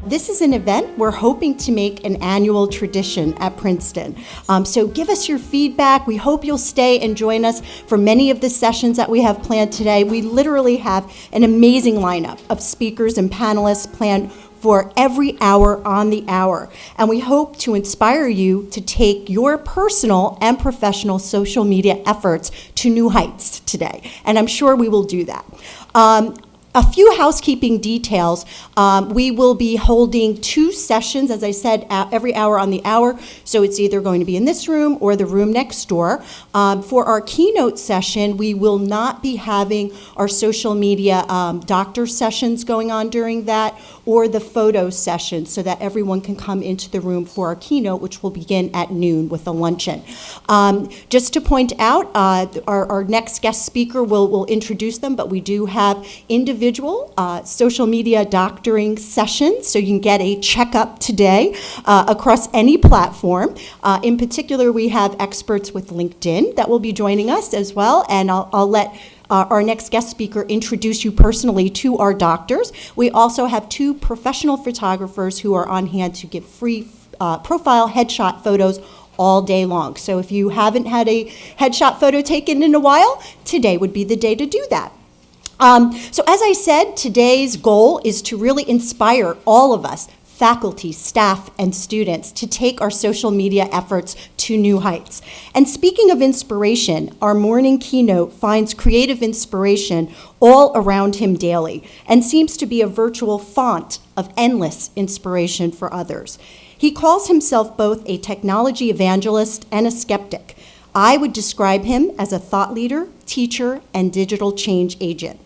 This is an event we're hoping to make an annual tradition at Princeton. So give us your feedback. We hope you'll stay and join us for many of the sessions that we have planned today. We literally have an amazing lineup of speakers and panelists planned for every hour on the hour. And we hope to inspire you to take your personal and professional social media efforts to new heights today. And I'm sure we will do that. A few housekeeping details. We will be holding 2 sessions, as I said, every hour on the hour. So it's either going to be in this room or the room next door. For our keynote session, we will not be having our social media doctor sessions going on during that, or the photo session, so that everyone can come into the room for our keynote, which will begin at noon with a luncheon. Just to point out, our next guest speaker will introduce them, but we do have individual social media doctoring sessions, so you can get a checkup today across any platform. In particular, we have experts with LinkedIn that will be joining us as well, and I'll let our next guest speaker introduce you personally to our doctors. We also have 2 professional photographers who are on hand to give free profile headshot photos all day long. So if you haven't had a headshot photo taken in a while, today would be the day to do that. So as I said, today's goal is to really inspire all of us, faculty, staff, and students, to take our social media efforts to new heights. And speaking of inspiration, our morning keynote finds creative inspiration all around him daily and seems to be a virtual font of endless inspiration for others. He calls himself both a technology evangelist and a skeptic. I would describe him as a thought leader, teacher, and digital change agent.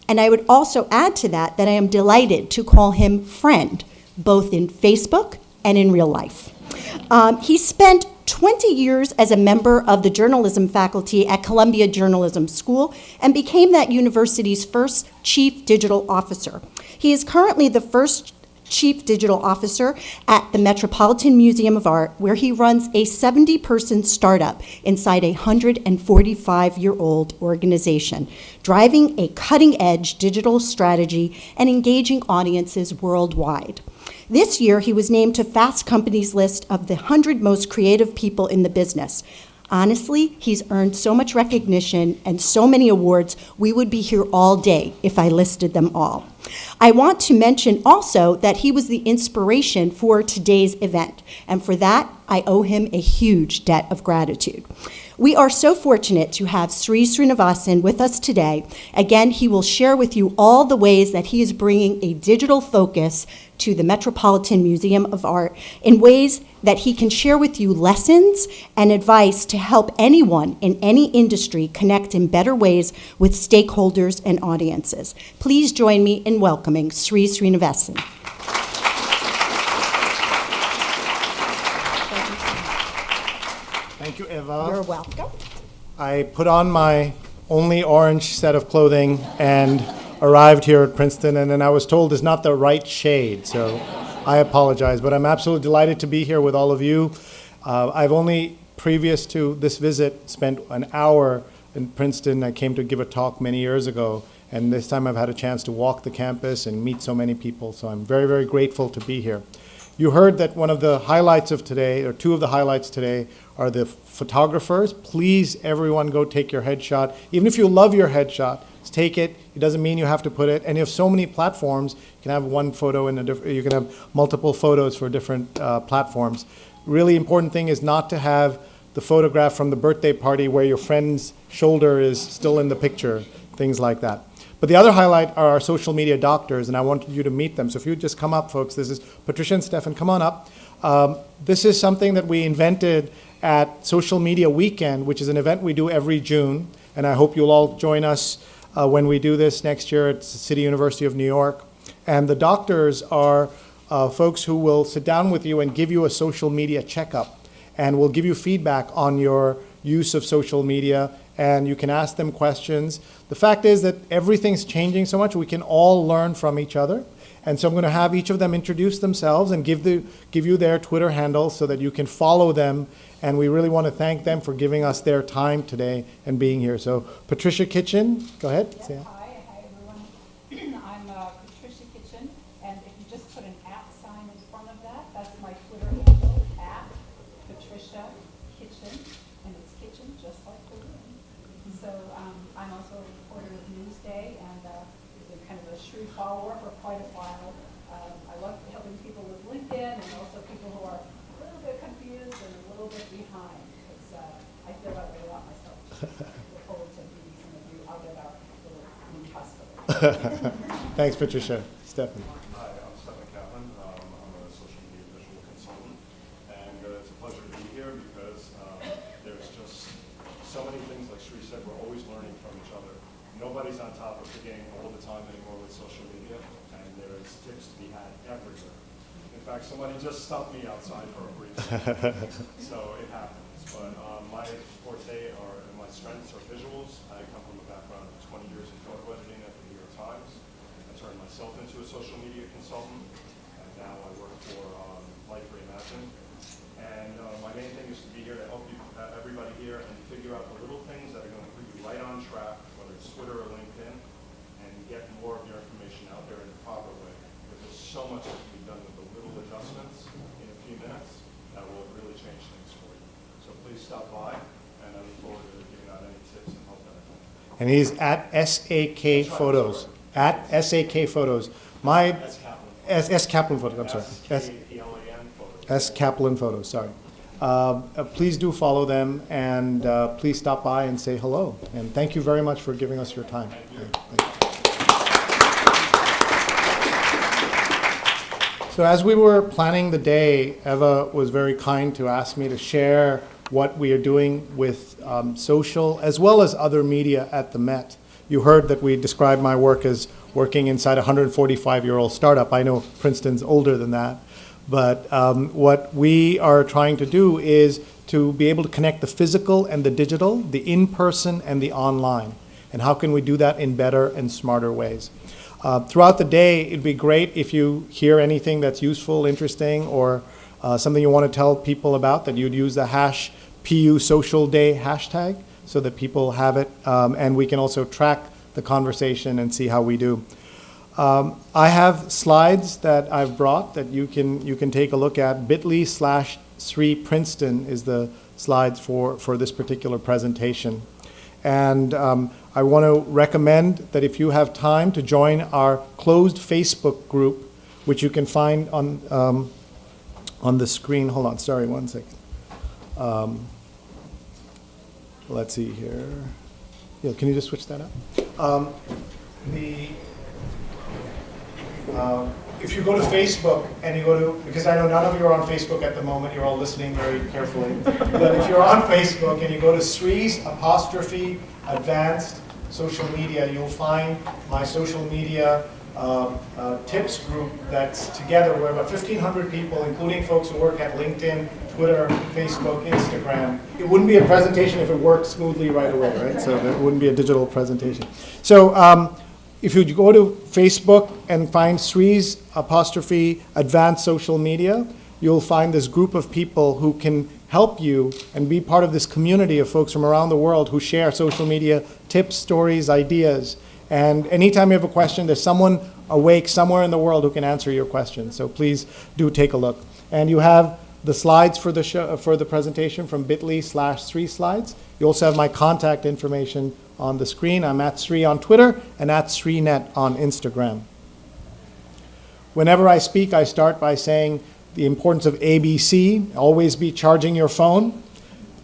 And I would also add to that I am delighted to call him friend, both in Facebook and in real life. He spent 20 years as a member of the journalism faculty at Columbia Journalism School and became that university's first chief digital officer. He is currently the first chief digital officer at the Metropolitan Museum of Art, where he runs a 70-person startup inside a 145-year-old organization, driving a cutting-edge digital strategy and engaging audiences worldwide. This year, he was named to Fast Company's list of the 100 most creative people in the business. Honestly, he's earned so much recognition and so many awards, we would be here all day if I listed them all. I want to mention also that he was the inspiration for today's event, and for that, I owe him a huge debt of gratitude. We are so fortunate to have Srinivasan with us today. Again, he will share with you all the ways that he is bringing a digital focus to the Metropolitan Museum of Art in ways that he can share with you lessons and advice to help anyone in any industry connect in better ways with stakeholders and audiences. Please join me in welcoming Srinivasan. Thank you, Eva. You're welcome. I put on my only orange set of clothing and arrived here at Princeton, and then I was told it's not the right shade, so I apologize. But I'm absolutely delighted to be here with all of you. I've only, previous to this visit, spent an hour in Princeton. I came to give a talk many years ago, and this time I've had a chance to walk the campus and meet so many people, so I'm very, very grateful to be here. You heard that one of the highlights of today, or 2 of the highlights today, are the photographers. Please, everyone, go take your headshot. Even if you love your headshot, take it. It doesn't mean you have to put it. And you have so many platforms. You can have one photo in you can have multiple photos for different platforms. Really important thing is not to have the photograph from the birthday party where your friend's shoulder is still in the picture, things like that. But the other highlight are our social media doctors, and I wanted you to meet them. So if you just come up, folks, this is Patricia and Stefan, come on up. This is something that we invented at Social Media Weekend, which is an event we do every June, and I hope you'll all join us when we do this next year at City University of New York. And the doctors are folks who will sit down with you and give you a social media checkup, and will give you feedback on your use of social media, and you can ask them questions. The fact is that everything's changing so much, we can all learn from each other. And so I'm going to have each of them introduce themselves and give you their Twitter handles so that you can follow them. And we really want to thank them for giving us their time today and being here. So Patricia Kitchen, go ahead. Yeah, hi everyone. I'm Patricia Kitchen, And if you just put an @ sign in front of that, that's my Twitter handle, @Patricia Kitchen, and it's kitchen just like the room. So I'm also a reporter with Newsday, and been kind of a shrewd follower for quite a while. I love helping people with LinkedIn and also people who are a little bit confused and a little bit behind, because I feel that way about myself. Look forward to meeting some of you out at our little mini hospital. Thanks, Patricia. Stephanie. Hi, I'm Stephen Kaplan. I'm a social media visual consultant, and it's a pleasure to be here because there's just so many things, like Sri said, we're always learning from each other. Nobody's on top of the game all the time anymore with social media, and there's tips to be had everywhere. In fact, somebody just stopped me outside for a brief so it happens. But my forte or my strengths are visuals. I come from a background of 20 years in photo editing at the New York Times. I turned myself into a social media consultant, and now I work for Life Reimagined. And my main thing is to be here to help you, everybody here, and figure out the little things that are going to put you right on track, whether it's Twitter or LinkedIn, and get more of your information out there in the proper way. Because there's so much that can be done with the little adjustments in a few minutes that will really change things for you. So please stop by, and I look forward to giving out any tips and help that I can. And he's at SAK Photos. At SAK Photos. My That's Kaplan. S Kaplan Photos. I'm sorry. S-K-P-L-A-N photos. S Kaplan Photos. Sorry. Please do follow them, and please stop by and say hello. And thank you very much for giving us your time. Thank you. So as we were planning the day, Eva was very kind to ask me to share what we are doing with social as well as other media at the Met. You heard that we described my work as working inside a 145-year-old startup. I know Princeton's older than that. But what we are trying to do is to be able to connect the physical and the digital, the in-person and the online. And how can we do that in better and smarter ways? Throughout the day, it'd be great if you hear anything that's useful, interesting, or something you want to tell people about, that you'd use the #PU Social Day hashtag so that people have it, and we can also track the conversation and see how we do. I have slides that I've brought that you can take a look at. bit.ly/Sri Princeton is the slides for this particular presentation. And I want to recommend that if you have time to join our closed Facebook group, which you can find on the screen. Hold on, sorry, one second. Let's see here. Yeah, can you just switch that up? If you go to Facebook and you go to, because I know none of you are on Facebook at the moment, you're all listening very carefully, but if you're on Facebook and you go to Sri's _advanced social media, you'll find my social media tips group that's together. We're about 1,500 people, including folks who work at LinkedIn, Twitter, Facebook, Instagram. It wouldn't be a presentation if it worked smoothly right away, right? So it wouldn't be a digital presentation. So if you go to Facebook and find Sri's _advanced social media, you'll find this group of people who can help you and be part of this community of folks from around the world who share social media tips, stories, ideas. And anytime you have a question, there's someone awake somewhere in the world who can answer your question. So please do take a look. And you have the slides for the show, for the presentation from bit.ly/Sri slides. You also have my contact information on the screen. I'm at Sri on Twitter and at SriNet on Instagram. Whenever I speak, I start by saying the importance of ABC. Always be charging your phone,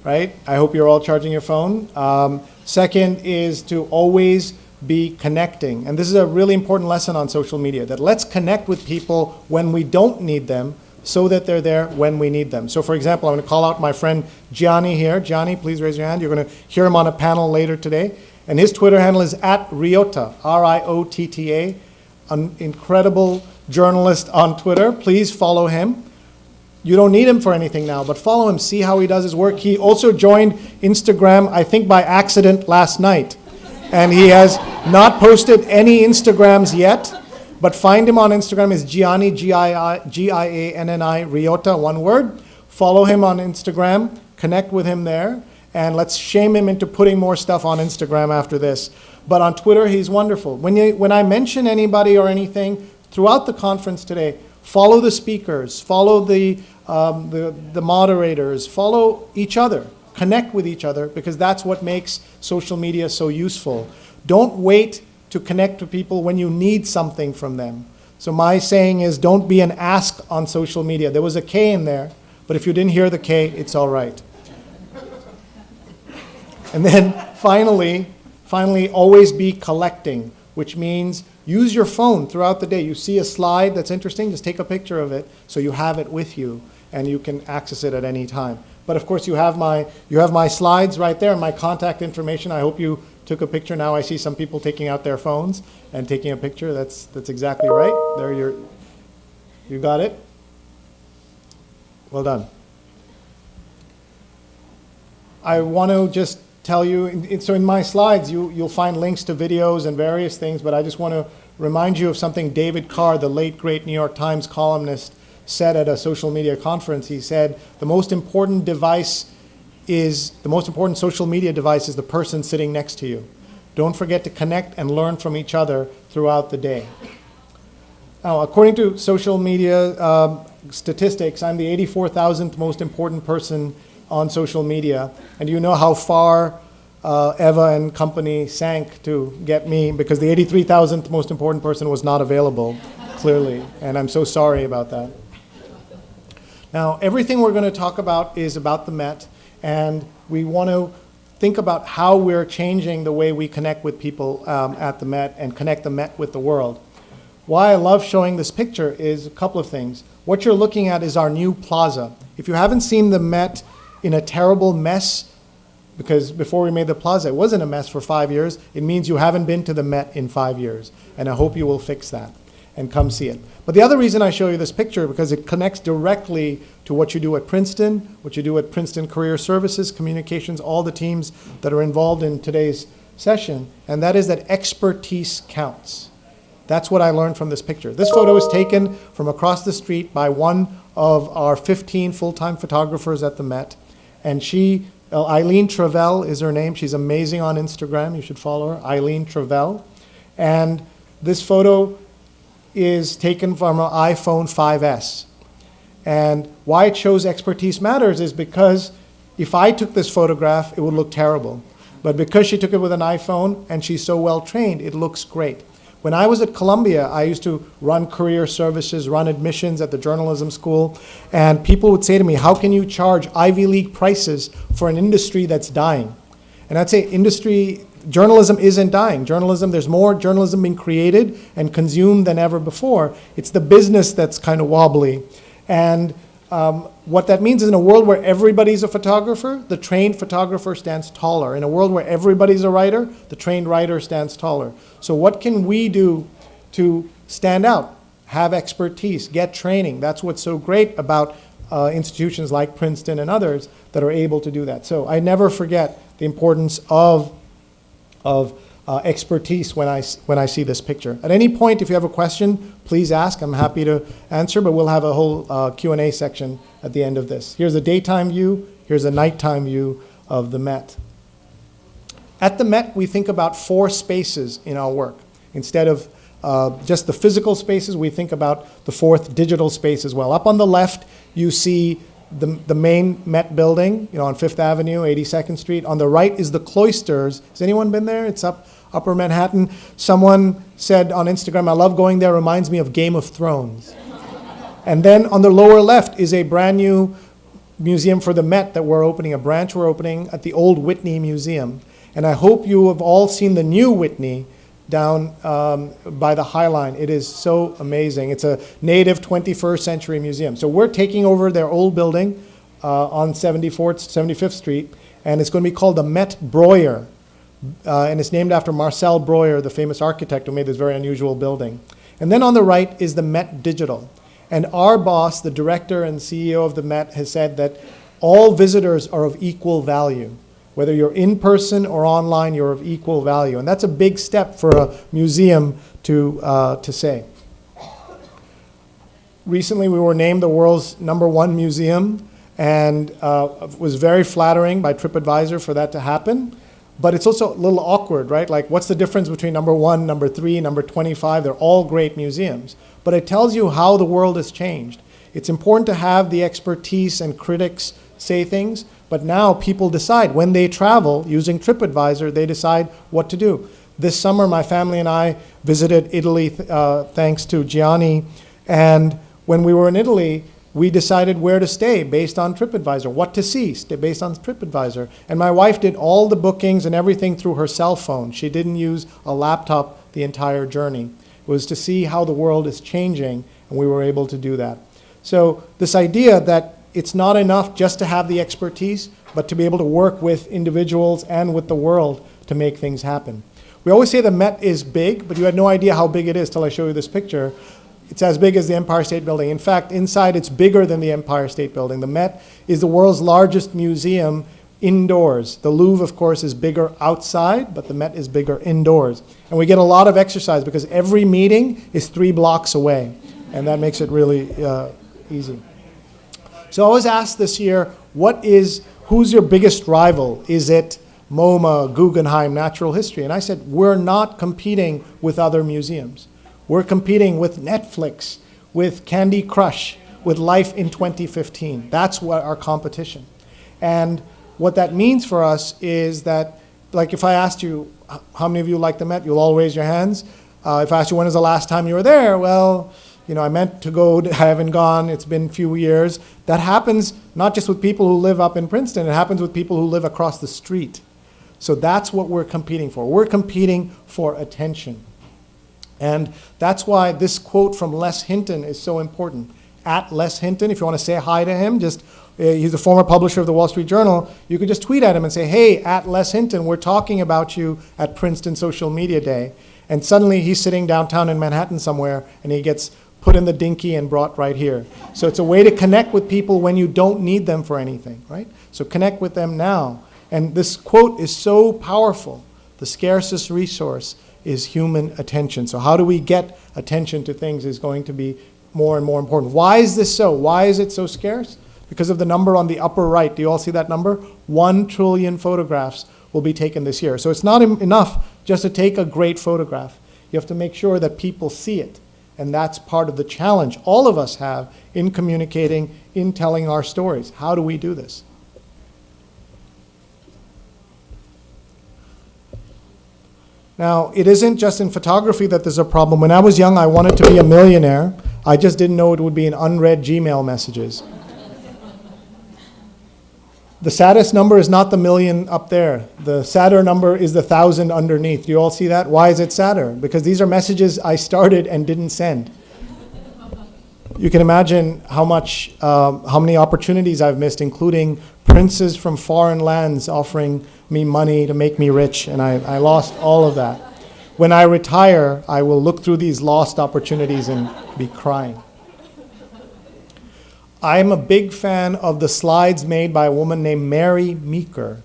right? I hope you're all charging your phone. Second is to always be connecting. And this is a really important lesson on social media, that let's connect with people when we don't need them so that they're there when we need them. So for example, I'm going to call out my friend Gianni here. Gianni, please raise your hand. You're going to hear him on a panel later today. And his Twitter handle is @Riotta, RIOTTA, an incredible journalist on Twitter. Please follow him. You don't need him for anything now, but follow him, see how he does his work. He also joined Instagram, I think by accident last night. And he has not posted any Instagrams yet, but find him on Instagram. Is Gianni, Gianni, Riotta, one word. Follow him on Instagram, connect with him there, and let's shame him into putting more stuff on Instagram after this. But on Twitter, he's wonderful. When I mention anybody or anything, throughout the conference today, follow the speakers, follow the moderators, follow each other, connect with each other, because that's what makes social media so useful. Don't wait to connect with people when you need something from them. So my saying is, don't be an ask on social media. There was a K in there, but if you didn't hear the K, it's all right. And then finally, always be collecting, which means use your phone throughout the day. You see a slide that's interesting, just take a picture of it so you have it with you and you can access it at any time. But of course, you have my slides right there, my contact information. I hope you took a picture. Now I see some people taking out their phones and taking a picture. That's exactly right. There, you got it? Well done. I want to just tell you, so in my slides, you'll find links to videos and various things, but I just want to remind you of something David Carr, the late, great New York Times columnist, said at a social media conference. He said, the most important social media device is the person sitting next to you. Don't forget to connect and learn from each other throughout the day. Now, according to social media statistics, I'm the 84,000th most important person on social media. And you know how far Eva and company sank to get me, because the 83,000th most important person was not available, clearly. And I'm so sorry about that. Now, everything we're going to talk about is about the Met, and we want to think about how we're changing the way we connect with people at the Met and connect the Met with the world. Why I love showing this picture is a couple of things. What you're looking at is our new plaza. If you haven't seen the Met in a terrible mess, because before we made the plaza, it wasn't a mess for 5 years, it means you haven't been to the Met in 5 years. And I hope you will fix that and come see it. But the other reason I show you this picture, because it connects directly to what you do at Princeton, what you do at Princeton Career Services, Communications, all the teams that are involved in today's session, and that is that expertise counts. That's what I learned from this picture. This photo is taken from across the street by one of our 15 full-time photographers at the Met. And she, Eileen Travell is her name. She's amazing on Instagram. You should follow her, Eileen Travell. And this photo is taken from an iPhone 5S. And why it shows expertise matters is because if I took this photograph, it would look terrible. But because she took it with an iPhone and she's so well trained, it looks great. When I was at Columbia, I used to run career services, run admissions at the journalism school, and people would say to me, how can you charge Ivy League prices for an industry that's dying? And I'd say journalism isn't dying. There's more journalism being created and consumed than ever before. It's the business that's kind of wobbly. And what that means is, in a world where everybody's a photographer, the trained photographer stands taller. In a world where everybody's a writer, the trained writer stands taller. So what can we do to stand out, have expertise, get training? That's what's so great about institutions like Princeton and others that are able to do that. So I never forget the importance of expertise when I see this picture. At any point, if you have a question, please ask. I'm happy to answer, but we'll have a whole Q&A section at the end of this. Here's a daytime view. Here's a nighttime view of the Met. At the Met, we think about 4 spaces in our work. Instead of just the physical spaces, we think about the 4th digital space as well. Up on the left, you see the main Met building, on 5th Avenue, 82nd Street. On the right is the Cloisters. Has anyone been there? It's Upper Manhattan. Someone said on Instagram, I love going there, reminds me of Game of Thrones. And then on the lower left is a brand new museum for the Met that we're opening, a branch we're opening at the old Whitney Museum. And I hope you have all seen the new Whitney down by the High Line. It is so amazing. It's a native 21st century museum. So we're taking over their old building on 75th Street, and it's going to be called the Met Breuer. And it's named after Marcel Breuer, the famous architect who made this very unusual building. And then on the right is the Met Digital. And our boss, the director and CEO of the Met, has said that all visitors are of equal value. Whether you're in person or online, you're of equal value. And that's a big step for a museum to say. Recently, we were named the world's #1 museum, and it was very flattering by TripAdvisor for that to happen. but it's also a little awkward, right? Like, what's the difference between number 1, number 3, number 25? They're all great museums. But it tells you how the world has changed. It's important to have the expertise and critics say things, but now people decide. When they travel using TripAdvisor, they decide what to do. This summer, my family and I visited Italy, thanks to Gianni, and when we were in Italy, we decided where to stay based on TripAdvisor, what to see based on TripAdvisor. And my wife did all the bookings and everything through her cell phone. She didn't use a laptop the entire journey. It was to see how the world is changing, and we were able to do that. So this idea that it's not enough just to have the expertise, but to be able to work with individuals and with the world to make things happen. We always say the Met is big, but you had no idea how big it is till I show you this picture. It's as big as the Empire State Building. In fact, inside it's bigger than the Empire State Building. The Met is the world's largest museum indoors. The Louvre, of course, is bigger outside, but the Met is bigger indoors. And we get a lot of exercise because every meeting is 3 blocks away, and that makes it really easy. So I was asked this year, who's your biggest rival? Is it MoMA, Guggenheim, Natural History? And I said, we're not competing with other museums. We're competing with Netflix, with Candy Crush, with Life in 2015. That's what our competition. And what that means for us is that, like if I asked you, how many of you like the Met, you'll all raise your hands. If I asked you, when was the last time you were there? Well, I meant to go, I haven't gone, it's been a few years. That happens not just with people who live up in Princeton, it happens with people who live across the street. So that's what we're competing for. We're competing for attention. And that's why this quote from Les Hinton is so important. At Les Hinton, if you want to say hi to him, he's a former publisher of the Wall Street Journal, you could just tweet at him and say, hey, at Les Hinton, we're talking about you at Princeton Social Media Day. And suddenly he's sitting downtown in Manhattan somewhere, and he gets put in the dinky and brought right here. So it's a way to connect with people when you don't need them for anything, right? So connect with them now. And this quote is so powerful. The scarcest resource is human attention. So how do we get attention to things is going to be more and more important. Why is this so? Why is it so scarce? Because of the number on the upper right. Do you all see that number? 1 trillion photographs will be taken this year. So it's not enough just to take a great photograph. You have to make sure that people see it. And that's part of the challenge all of us have in communicating, in telling our stories. How do we do this? Now, it isn't just in photography that there's a problem. When I was young, I wanted to be a millionaire. I just didn't know it would be in unread Gmail messages. The saddest number is not the million up there. The sadder number is the 1,000 underneath. Do you all see that? Why is it sadder? Because these are messages I started and didn't send. You can imagine how many opportunities I've missed, including princes from foreign lands offering me money to make me rich, and I lost all of that. When I retire, I will look through these lost opportunities and be crying. I'm a big fan of the slides made by a woman named Mary Meeker,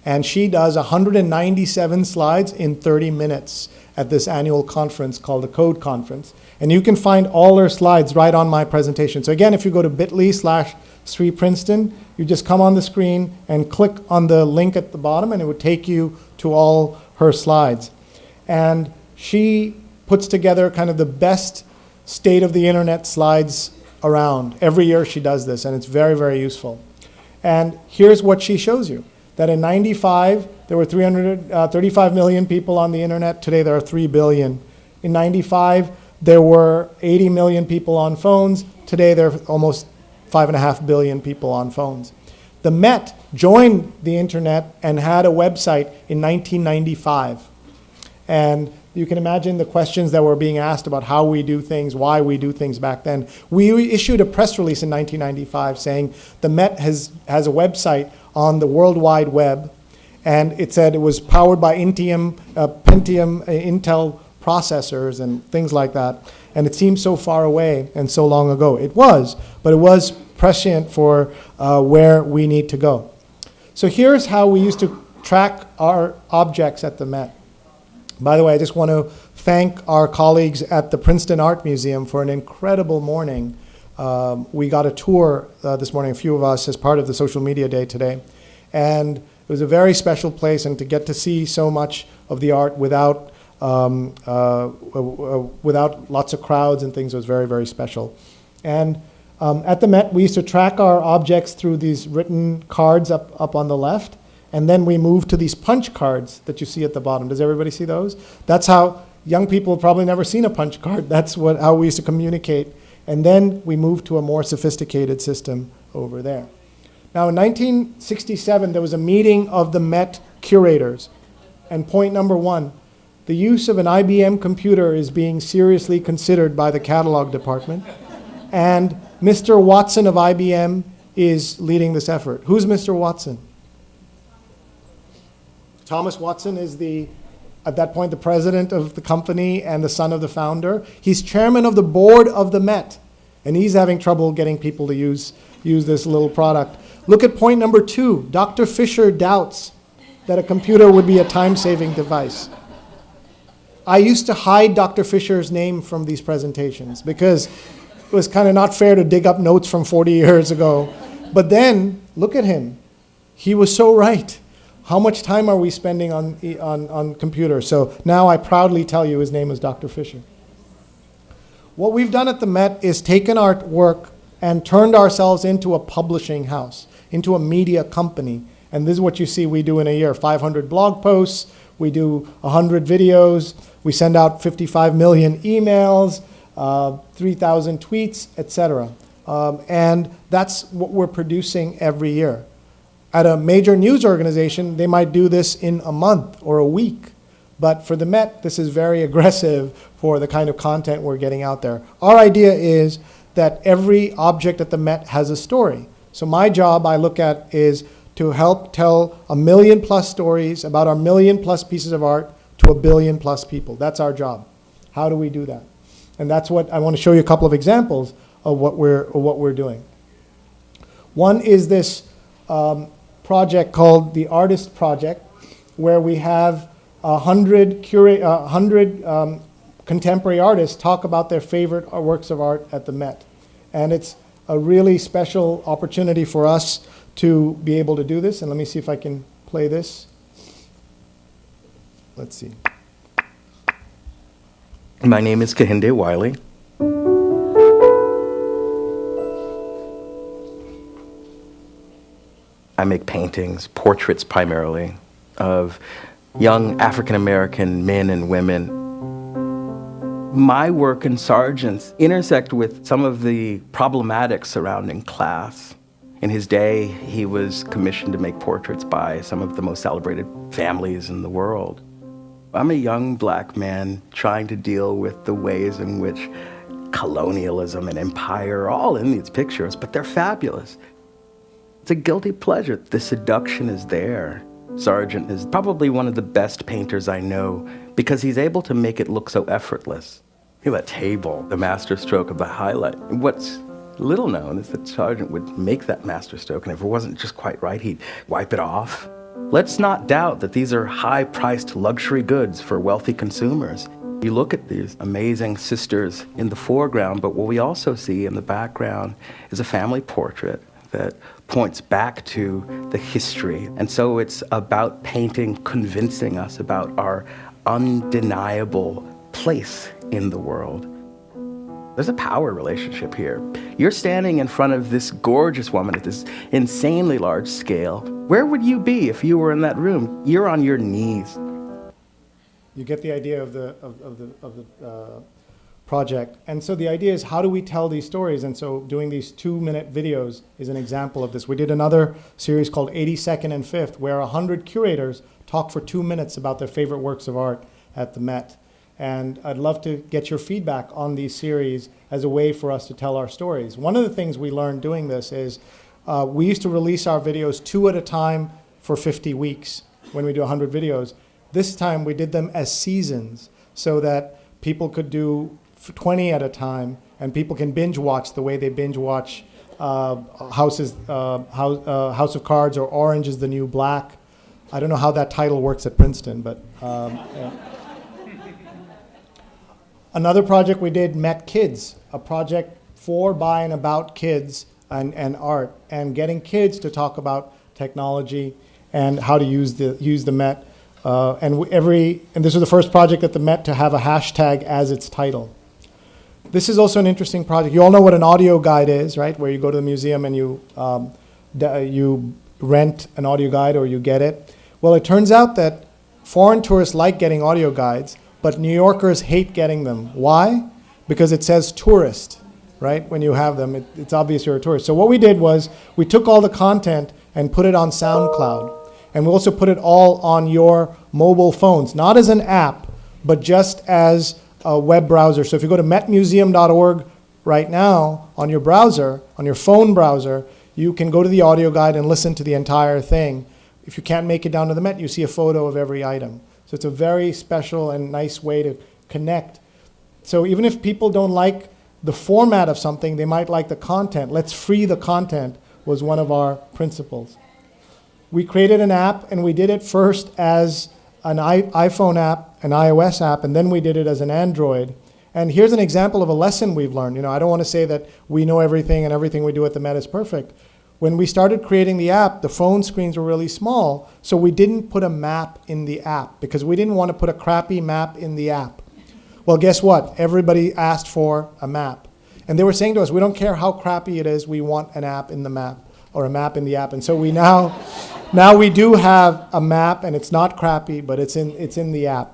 and she does 197 slides in 30 minutes at this annual conference called the Code Conference. And you can find all her slides right on my presentation. So again, if you go to bit.ly/SriPrinceton, you just come on the screen and click on the link at the bottom, and it would take you to all her slides. And she puts together kind of the best state of the internet slides around. Every year she does this, and it's very, very useful. And here's what she shows you, that in 95, there were 335 million people on the internet. Today, there are 3 billion. In 95, there were 80 million people on phones. Today, there are almost 5.5 billion people on phones. The Met joined the internet and had a website in 1995. And you can imagine the questions that were being asked about how we do things, why we do things back then. We issued a press release in 1995 saying the Met has a website on the World Wide Web, and it said it was powered by Pentium, Intel processors and things like that. And it seemed so far away and so long ago. It was, but it was prescient for where we need to go. So here's how we used to track our objects at the Met. By the way, I just want to thank our colleagues at the Princeton Art Museum for an incredible morning. We got a tour this morning, a few of us, as part of the social media day today. And It was a very special place, and to get to see so much of the art without lots of crowds and things was very, very special. And at the Met, we used to track our objects through these written cards up on the left, and then we moved to these punch cards that you see at the bottom. Does everybody see those? That's how young people have probably never seen a punch card. That's how we used to communicate. And then we moved to a more sophisticated system over there. Now, in 1967, there was a meeting of the Met Curators. And point number one, the use of an IBM computer is being seriously considered by the catalog department. And Mr. Watson of IBM is leading this effort. Who's Mr. Watson? Thomas Watson is at that point, the president of the company and the son of the founder. He's chairman of the board of the Met, and he's having trouble getting people to use this little product. Look at point number two. Dr. Fisher doubts that a computer would be a time-saving device. I used to hide Dr. Fisher's name from these presentations because it was kind of not fair to dig up notes from 40 years ago. But then, look at him. He was so right. How much time are we spending on computers? So now I proudly tell you his name is Dr. Fisher. What we've done at the Met is taken our work and turned ourselves into a publishing house, into a media company. And this is what you see we do in a year. 500 blog posts, we do 100 videos, we send out 55 million emails, 3,000 tweets, etc. And that's what we're producing every year. At a major news organization, they might do this in a month or a week. But for the Met, this is very aggressive for the kind of content we're getting out there. Our idea is that every object at the Met has a story. So my job, I look at, is to help tell 1 million plus stories about our 1 million plus pieces of art to 1 billion plus people. That's our job. How do we do that? And that's what I want to show you a couple of examples of what we're doing. One is this project called the Artist Project, where we have 100 contemporary artists talk about their favorite works of art at the Met. And it's a really special opportunity for us to be able to do this. And let me see if I can play this. Let's see. My name is Kehinde Wiley. I make paintings, portraits primarily, of young African-American men and women. My work and Sargent's intersect with some of the problematics surrounding class. In his day, he was commissioned to make portraits by some of the most celebrated families in the world. I'm a young black man trying to deal with the ways in which colonialism and empire are all in these pictures, but they're fabulous. It's a guilty pleasure. The seduction is there. Sargent is probably one of the best painters I know because he's able to make it look so effortless. Look at that table, the masterstroke of the highlight. What's little known is that Sargent would make that masterstroke, and if it wasn't just quite right, he'd wipe it off. Let's not doubt that these are high-priced luxury goods for wealthy consumers. You look at these amazing sisters in the foreground, but what we also see in the background is a family portrait that points back to the history. And so it's about painting, convincing us about our undeniable place in the world. There's a power relationship here. You're standing in front of this gorgeous woman at this insanely large scale. Where would you be if you were in that room? You're on your knees. You get the idea of the project. And so the idea is, how do we tell these stories? And so doing these 2-minute videos is an example of this. We did another series called 82nd and 5th, where 100 curators talk for 2 minutes about their favorite works of art at the Met. And I'd love to get your feedback on these series as a way for us to tell our stories. One of the things we learned doing this is we used to release our videos 2 at a time for 50 weeks when we do 100 videos. This time we did them as seasons so that people could do 20 at a time, and people can binge watch the way they binge watch House of Cards or Orange is the New Black. I don't know how that title works at Princeton, but yeah. Another project we did, Met Kids, a project for, by, and about kids and art, and getting kids to talk about technology. and how to use the Met. And this was the first project at the Met to have a hashtag as its title. This is also an interesting project. You all know what an audio guide is, right? Where you go to the museum and you rent an audio guide or you get it. Well, it turns out that foreign tourists like getting audio guides, but New Yorkers hate getting them. Why? Because it says tourist, right? When you have them, it's obvious you're a tourist. So what we did was we took all the content and put it on SoundCloud. And we also put it all on your mobile phones, not as an app, but just as a web browser. So if you go to metmuseum.org right now on your browser, on your phone browser, you can go to the audio guide and listen to the entire thing. If you can't make it down to the Met, you see a photo of every item. So it's a very special and nice way to connect. So even if people don't like the format of something, they might like the content. Let's free the content was one of our principles. We created an app, and we did it first as an iPhone app, an iOS app, and then we did it as an Android. And here's an example of a lesson we've learned. I don't want to say that we know everything and everything we do at the Met is perfect. When we started creating the app, the phone screens were really small, so we didn't put a map in the app because we didn't want to put a crappy map in the app. Well, guess what? Everybody asked for a map. And they were saying to us, we don't care how crappy it is, we want an app in the map, or a map in the app. And so we now we do have a map, and it's not crappy, but it's in the app.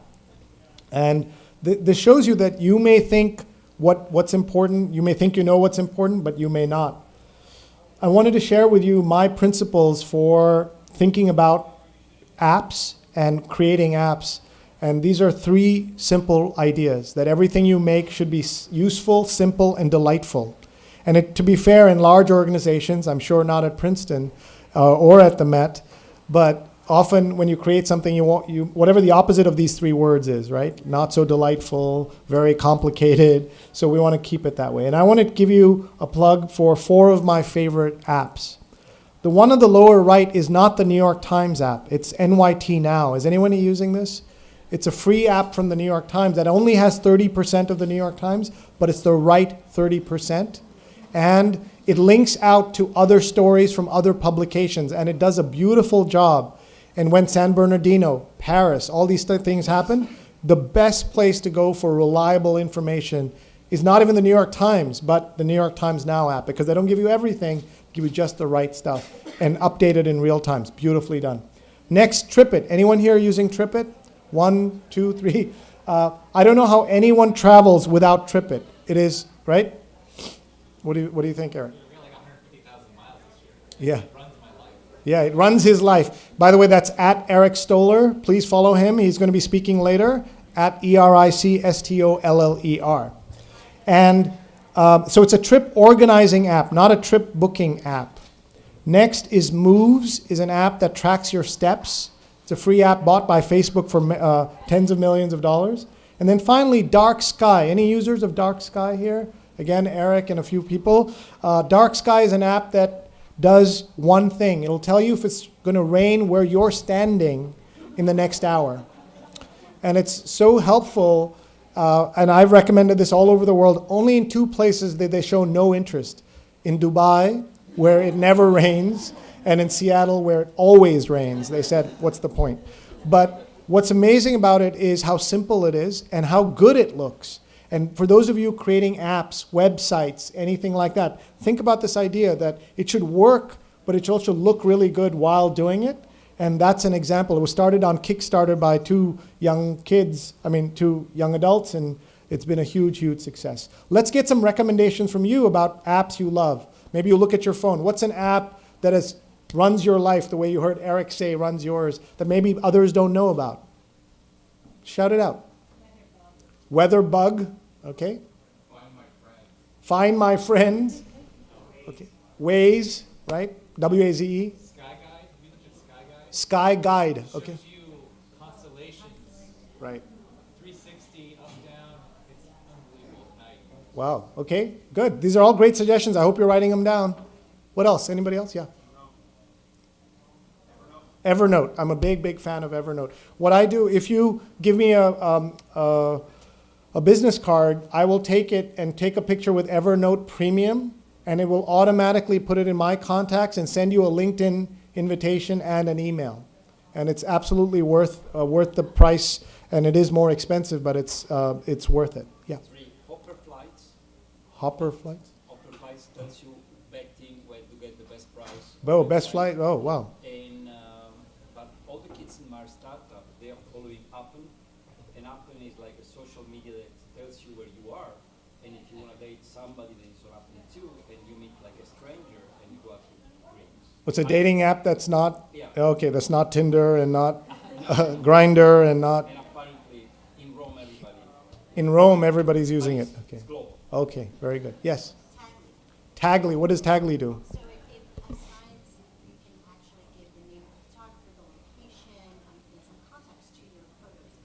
And this shows you that you may think what's important, you may think you know what's important, but you may not. I wanted to share with you my principles for thinking about apps and creating apps. And these are 3 simple ideas, that everything you make should be useful, simple, and delightful. And to be fair, in large organizations, I'm sure not at Princeton or at the Met, but often when you create something, whatever the opposite of these 3 words is, right? Not so delightful, very complicated. So we want to keep it that way. And I want to give you a plug for 4 of my favorite apps. The one on the lower right is not the New York Times app. It's NYT Now. Is anyone using this? It's a free app from the New York Times that only has 30% of the New York Times, but it's the right 30%. And it links out to other stories from other publications, and it does a beautiful job. And when San Bernardino, Paris, all these things happen, the best place to go for reliable information is not even the New York Times, but the New York Times Now app, because they don't give you everything, give you just the right stuff, and update it in real time. It's beautifully done. Next, TripIt. Anyone here using TripIt? 1, 2, 3. I don't know how anyone travels without TripIt. It is, right? What do you think, Eric? We only got 150,000 miles this year. Yeah. It runs my life. Yeah, it runs his life. By the way, that's at Eric Stoller. Please follow him. He's going to be speaking later at ERICSTOLLER. And so it's a trip organizing app, not a trip booking app. Next is Moves, is an app that tracks your steps. It's a free app bought by Facebook for tens of millions of dollars. And then finally, Dark Sky. Any users of Dark Sky here? Again, Eric and a few people. Dark Sky is an app that does one thing. It'll tell you if it's going to rain where you're standing in the next hour. And it's so helpful, and I've recommended this all over the world. Only in 2 places did they show no interest. In Dubai, where it never rains, and in Seattle, where it always rains. They said, what's the point? But what's amazing about it is how simple it is and how good it looks. And for those of you creating apps, websites, anything like that, think about this idea that it should work, but it should also look really good while doing it. And that's an example. It was started on Kickstarter by 2 young adults, and it's been a huge, huge success. Let's get some recommendations from you about apps you love. Maybe you look at your phone. What's an app that runs your life the way you heard Eric say runs yours, that maybe others don't know about? Shout it out. Weatherbug, okay. Find My Friends. Okay. Waze, right? W-A-Z-E. Sky Guide. Have you looked at Sky Guide? Sky Guide, okay. Shows you constellations. Right. 360, up, down. It's unbelievable at night. Wow, okay, good. These are all great suggestions. I hope you're writing them down. What else? Anybody else? Yeah. Evernote. I'm a big, big fan of Evernote. What I do, if you give me a business card, I will take it and take a picture with Evernote Premium, and it will automatically put it in my contacts and send you a LinkedIn invitation and an email. And it's absolutely worth the price, and it is more expensive, but it's worth it. Yeah. 3. Hopper flights. Hopper flights? Hopper flights tells you betting where to get the best price. Oh, best flight. Oh, wow. And but all the kids in my startup, they are following Apple, and Apple is like a social media that tells you where you are. And if you want to date somebody that is on Apple too, and you meet like a stranger and you go out to drinks. What's a dating app that's not? Yeah. Okay, that's not Tinder and not Grindr and not. And apparently in Rome, everybody. In Rome, everybody's using it. Okay. It's global. Okay, very good. Yes. Tagly. What does Tagly do? So it assigns, you can actually give the name of the photographer, the location, and some context to your photos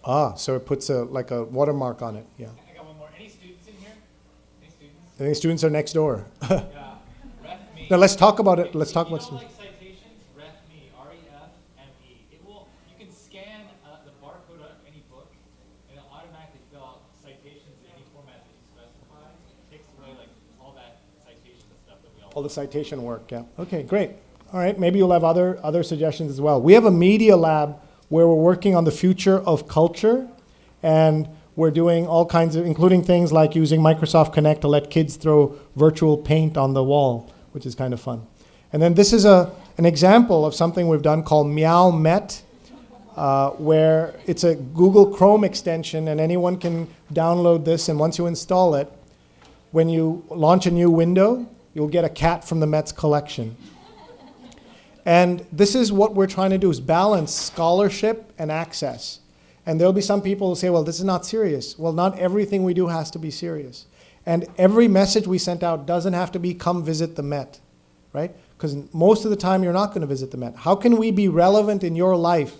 of the So it puts like a watermark on it. Yeah. I got one more. Any students in here? Any students? I think students are next door. Yeah. Ref me. Now let's talk about it. Let's talk If you about don't students. like citations, ref me. REFME. It will. You can scan the barcode of any book, and it'll automatically fill out citations in any format that you specify. It takes away like all that citation stuff that we all. All the citation work. Yeah. Okay, great. All right. Maybe you'll have other suggestions as well. We have a media lab where we're working on the future of culture, and we're doing all kinds of, including things like using Microsoft Connect to let kids throw virtual paint on the wall, which is kind of fun. And then this is an example of something we've done called Meow Met, where it's a Google Chrome extension, and anyone can download this, and once you install it, when you launch a new window, you'll get a cat from the Met's collection. And this is what we're trying to do, is balance scholarship and access. And there'll be some people who say, well, this is not serious. Well, not everything we do has to be serious. And every message we sent out doesn't have to be, come visit the Met, right? Because most of the time you're not going to visit the Met. How can we be relevant in your life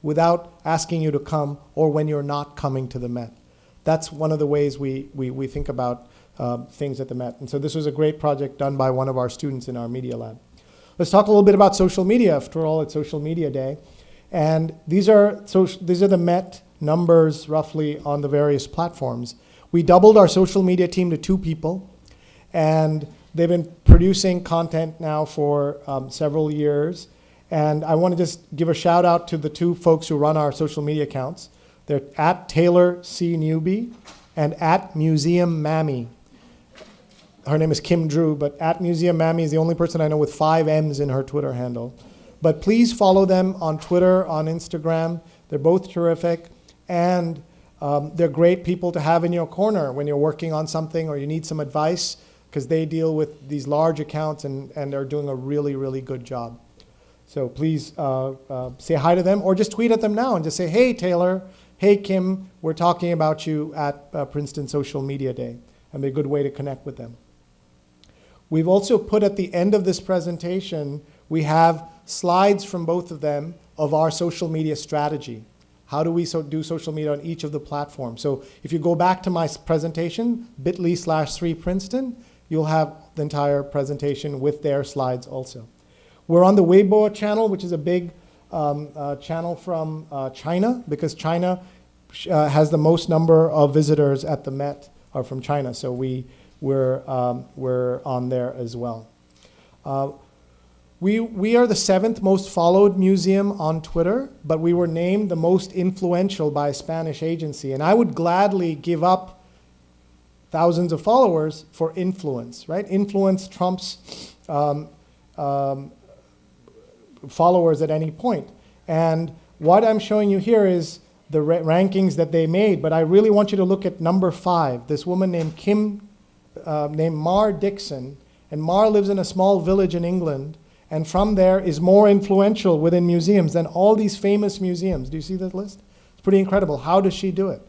without asking you to come, or when you're not coming to the Met? That's one of the ways we think about things at the Met. And so this was a great project done by one of our students in our media lab. Let's talk a little bit about social media. After all, it's Social Media Day. And these are the Met numbers roughly on the various platforms. We doubled our social media team to 2 people, and they've been producing content now for several years. And I want to just give a shout out to the 2 folks who run our social media accounts. They're at Taylor C. Newby and at Museum Mammy. Her name is Kim Drew, but at Museum Mammy is the only person I know with 5 M's in her Twitter handle. But please follow them on Twitter, on Instagram. They're both terrific, and they're great people to have in your corner when you're working on something or you need some advice, because they deal with these large accounts and are doing a really, really good job. So please say hi to them, or just tweet at them now and just say, hey, Taylor, hey, Kim, we're talking about you at Princeton Social Media Day. And be a good way to connect with them. We've also put at the end of this presentation, we have slides from both of them of our social media strategy. How do we do social media on each of the platforms? So if you go back to my presentation, bit.ly/3Princeton, you'll have the entire presentation with their slides also. We're on the Weibo channel, which is a big channel from China, because China has the most number of visitors at the Met are from China. So we're on there as well. We are the 7th most followed museum on Twitter, but we were named the most influential by a Spanish agency. And I would gladly give up thousands of followers for influence, right? Influence trumps followers at any point. And what I'm showing you here is the rankings that they made, but I really want you to look at number 5, this woman named named Mar Dixon. And Mar lives in a small village in England, and from there is more influential within museums than all these famous museums. Do you see that list? It's pretty incredible. How does she do it?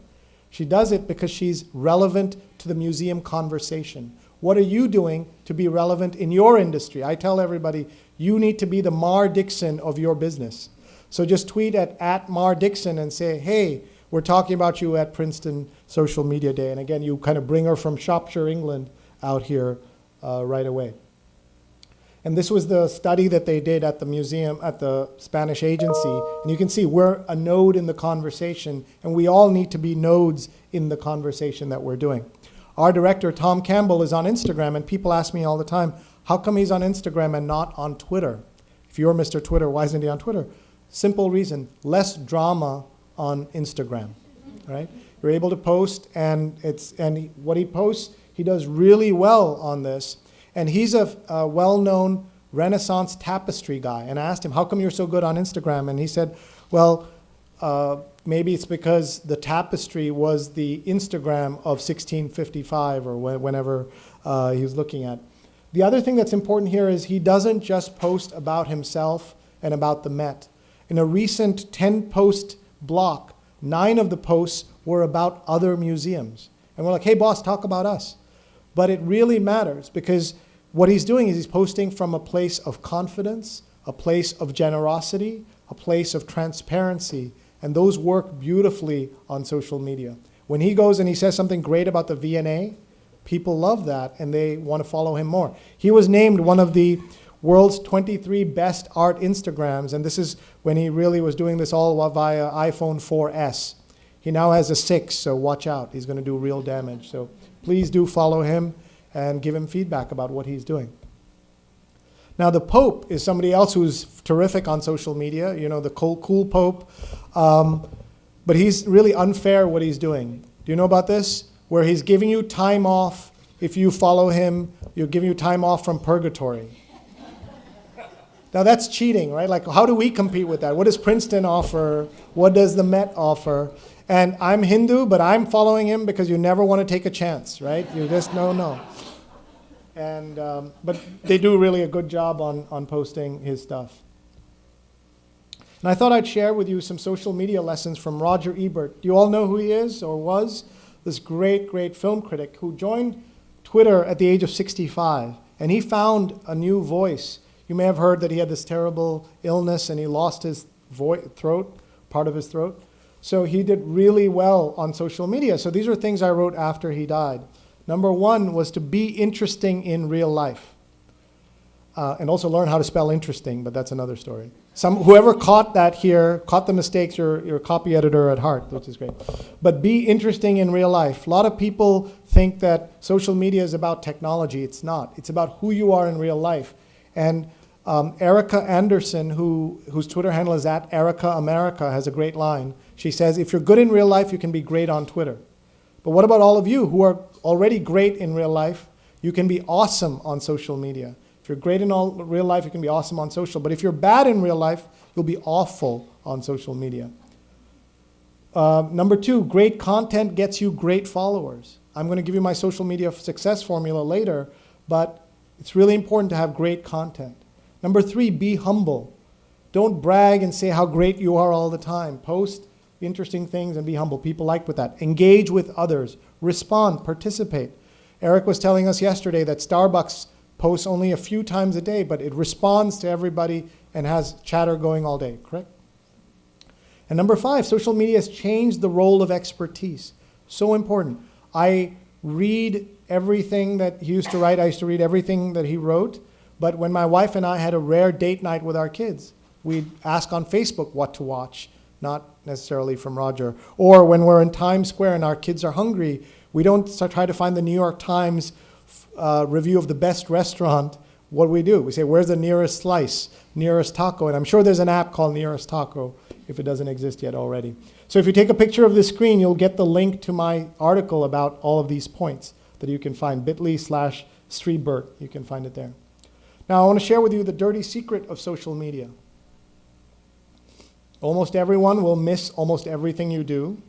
She does it because she's relevant to the museum conversation. What are you doing to be relevant in your industry? I tell everybody, you need to be the Mar Dixon of your business. So just tweet at Mar Dixon and say, hey, we're talking about you at Princeton Social Media Day. And again, you kind of bring her from Shropshire, England, out here right away. And this was the study that they did at the museum, at the Spanish agency. And you can see we're a node in the conversation, and we all need to be nodes in the conversation that we're doing. Our director, Tom Campbell, is on Instagram, and people ask me all the time, how come he's on Instagram and not on Twitter? If you're Mr. Twitter, why isn't he on Twitter? Simple reason, less drama on Instagram, right? You're able to post, and what he posts, he does really well on this. And he's a well-known Renaissance tapestry guy. And I asked him, how come you're so good on Instagram? And he said, well, maybe it's because the tapestry was the Instagram of 1655 or whenever he was looking at. The other thing that's important here is he doesn't just post about himself and about the Met. In a recent 10-post block, 9 of the posts were about other museums. And we're like, hey, boss, talk about us. But it really matters because what he's doing is he's posting from a place of confidence, a place of generosity, a place of transparency, and those work beautifully on social media. When he goes and he says something great about the V&A, people love that and they want to follow him more. He was named one of the world's 23 best art Instagrams, and this is when he really was doing this all via iPhone 4S. He now has a 6, so watch out. He's going to do real damage. So please do follow him and give him feedback about what he's doing. Now, the Pope is somebody else who's terrific on social media, you know, the cool Pope. But he's really unfair what he's doing. Do you know about this? Where he's giving you time off. If you follow him, you're giving you time off from purgatory. Now, that's cheating, right? Like, how do we compete with that? What does Princeton offer? What does the Met offer? And I'm Hindu, but I'm following him because you never want to take a chance, right? You just no. And but they do really a good job on posting his stuff. And I thought I'd share with you some social media lessons from Roger Ebert. Do you all know who he is or was? This great film critic who joined Twitter at the age of 65. And he found a new voice. You may have heard that he had this terrible illness and he lost his throat, part of his throat. So he did really well on social media. So these are things I wrote after he died. Number 1 was to be interesting in real life. And also learn how to spell interesting, but that's another story. Whoever caught that here, caught the mistakes, you're a copy editor at heart, which is great. But be interesting in real life. A lot of people think that social media is about technology. It's not. It's about who you are in real life. And Erica Anderson, whose Twitter handle is @EricaAmerica, has a great line. She says, if you're good in real life, you can be great on Twitter. But what about all of you who are already great in real life? You can be awesome on social media. If you're great in real life, you can be awesome on social. But if you're bad in real life, you'll be awful on social media. Number 2, great content gets you great followers. I'm going to give you my social media success formula later, but it's really important to have great content. Number 3, be humble. Don't brag and say how great you are all the time. Post interesting things and be humble. People like with that. Engage with others. Respond. Participate. Eric was telling us yesterday that Starbucks posts only a few times a day, but it responds to everybody and has chatter going all day, correct? And number 5, social media has changed the role of expertise. So important. I read everything that he used to write. I used to read everything that he wrote. But when my wife and I had a rare date night with our kids, we'd ask on Facebook what to watch, not necessarily from Roger. Or when we're in Times Square and our kids are hungry, we don't try to find the New York Times review of the best restaurant. What do? We say, where's the nearest slice, nearest taco? And I'm sure there's an app called Nearest Taco if it doesn't exist yet already. So if you take a picture of this screen, you'll get the link to my article about all of these points that you can find, bit.ly/Sribert. You can find it there. Now I want to share with you the dirty secret of social media. Almost everyone will miss almost everything you do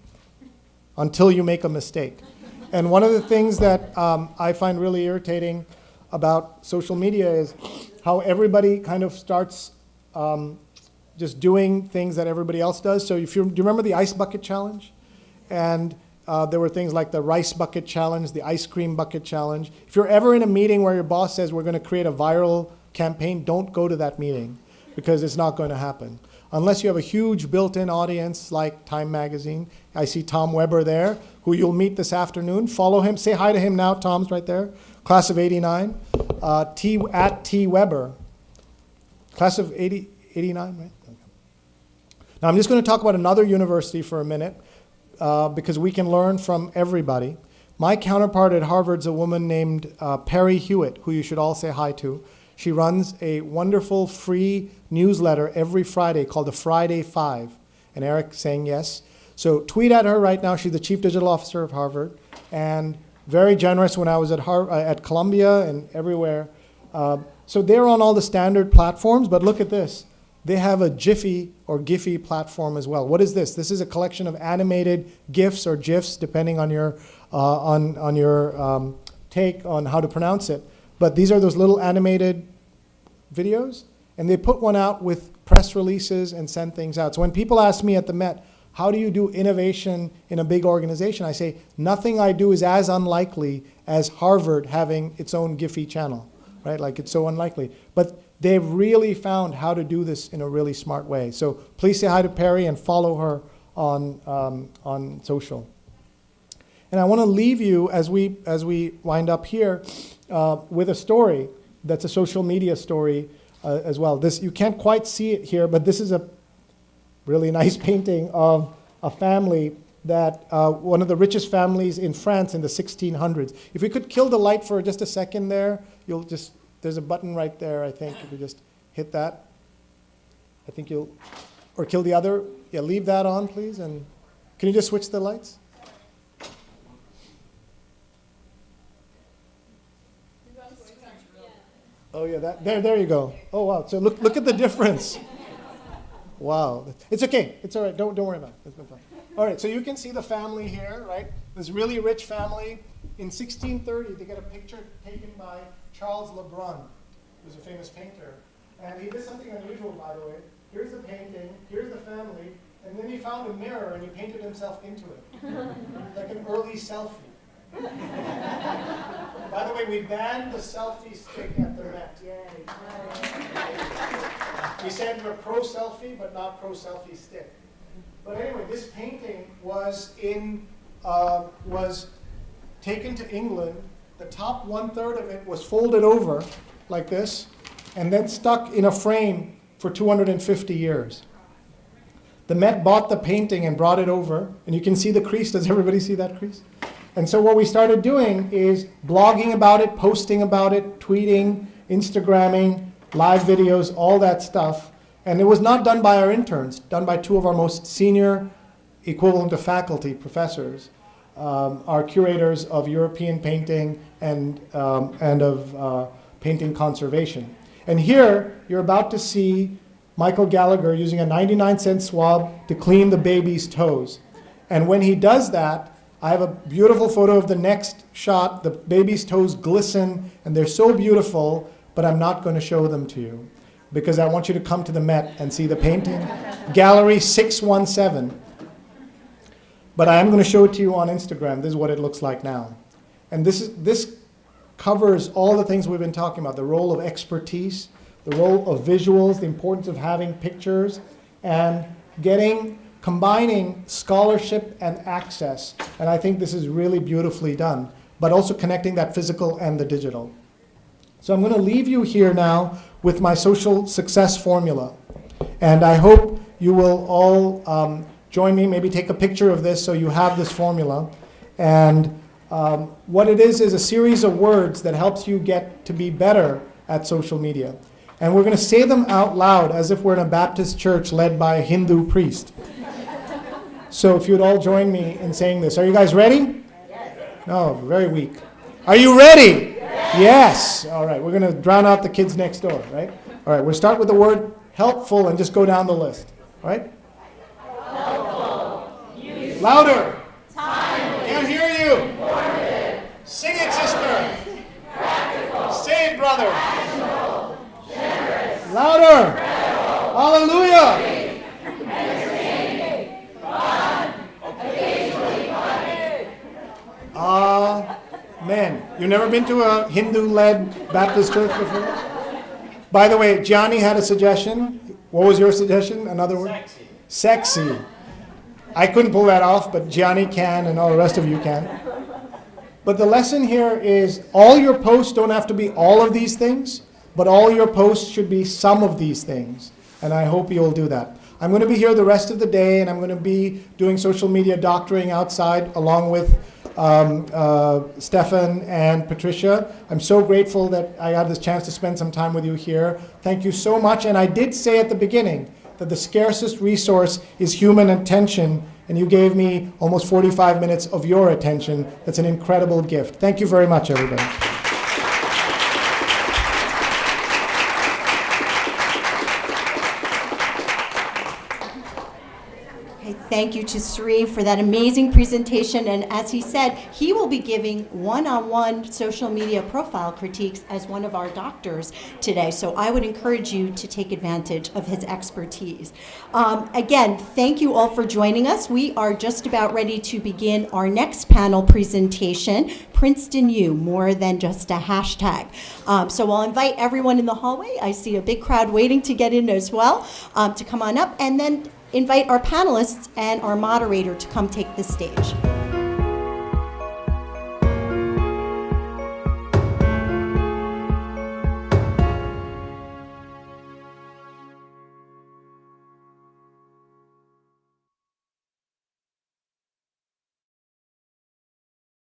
until you make a mistake. And one of the things that I find really irritating about social media is how everybody kind of starts just doing things that everybody else does. So do you remember the ice bucket challenge? And there were things like the rice bucket challenge, the ice cream bucket challenge. If you're ever in a meeting where your boss says we're going to create a viral campaign, don't go to that meeting because it's not going to happen. Unless you have a huge built-in audience like Time Magazine. I see Tom Weber there, who you'll meet this afternoon. Follow him. Say hi to him now. Tom's right there. Class of 89. T Weber. Class of 89, right? Okay. Now I'm just going to talk about another university for a minute because we can learn from everybody. My counterpart at Harvard's a woman named Perry Hewitt, who you should all say hi to. She runs a wonderful free newsletter every Friday called the Friday Five. And Eric saying yes. So tweet at her right now. She's the Chief Digital Officer of Harvard, and very generous when I was at Columbia and everywhere. So they're on all the standard platforms, but look at this. They have a Jiffy or Giphy platform as well. What is this? This is a collection of animated GIFs or GIFs, depending on your take on how to pronounce it. But these are those little animated videos, and they put one out with press releases and send things out. So when people ask me at the Met, how do you do innovation in a big organization? I say, nothing I do is as unlikely as Harvard having its own Giphy channel, right? Like, it's so unlikely. But they've really found how to do this in a really smart way. So please say hi to Perry and follow her on social. And I want to leave you, as we wind up here, with a story that's a social media story as well. This, you can't quite see it here, but this is a really nice painting of a family that, one of the richest families in France in the 1600s. If we could kill the light for just a second there, there's a button right there, I think. If you just hit that, I think or kill the other. Yeah, leave that on, please. And can you just switch the lights? Oh yeah, there you go. Oh wow, so look at the difference. Wow, it's okay, it's all right, don't worry about it, it's been fun. All right, so you can see the family here, right? This really rich family. In 1630, they get a picture taken by Charles Lebrun, who's a famous painter. And he did something unusual, by the way. Here's the painting, here's the family, and then he found a mirror and he painted himself into it. Like an early selfie. By the way, we banned the selfie stick at the Met. We said we're pro-selfie, but not pro-selfie stick. But anyway, this painting was taken to England. The top 1/3 of it was folded over like this, and then stuck in a frame for 250 years. The Met bought the painting and brought it over, and you can see the crease. Does everybody see that crease? And so what we started doing is blogging about it, posting about it, tweeting, Instagramming, live videos, all that stuff. And it was not done by our interns, done by two of our most senior, equivalent to faculty, professors, our curators of European painting and of painting conservation. And here, you're about to see Michael Gallagher using a 99-cent swab to clean the baby's toes. And when he does that, I have a beautiful photo of the next shot. The baby's toes glisten, and they're so beautiful, but I'm not going to show them to you because I want you to come to the Met and see the painting. Gallery 617. But I am going to show it to you on Instagram. This is what it looks like now. And this covers all the things we've been talking about, the role of expertise, the role of visuals, the importance of having pictures, and combining scholarship and access. And I think this is really beautifully done, but also connecting that physical and the digital. So I'm going to leave you here now with my social success formula. And I hope you will all join me, maybe take a picture of this so you have this formula. And what it is a series of words that helps you get to be better at social media. And we're going to say them out loud as if we're in a Baptist church led by a Hindu priest. So if you'd all join me in saying this. Are you guys ready? Yes. No, very weak. Are you ready? Yes. All right, we're going to drown out the kids next door, right? All right, we'll start with the word helpful and just go down the list, all right? Helpful. Useful. Louder. Timely. Can't hear you. Informative. Sing it, sister. Practical. Say it, brother. Rational. Generous. Louder. Credible. Hallelujah. Amen. You've never been to a Hindu-led Baptist church before? By the way, Johnny had a suggestion. What was your suggestion? Another word? Sexy. Sexy. I couldn't pull that off, but Johnny can, and all the rest of you can. But the lesson here is all your posts don't have to be all of these things, but all your posts should be some of these things. And I hope you'll do that. I'm going to be here the rest of the day, and I'm going to be doing social media doctoring outside along with Stefan and Patricia. I'm so grateful that I got this chance to spend some time with you here. Thank you so much. And I did say at the beginning that the scarcest resource is human attention, and you gave me almost 45 minutes of your attention. That's an incredible gift. Thank you very much, everybody. Thank you to Sri for that amazing presentation. And as he said, he will be giving one-on-one social media profile critiques as one of our doctors today. So I would encourage you to take advantage of his expertise. Again, thank you all for joining us. We are just about ready to begin our next panel presentation, Princeton U, more than just a hashtag. So I'll invite everyone in the hallway. I see a big crowd waiting to get in as well, to come on up, and then invite our panelists and our moderator to come take the stage.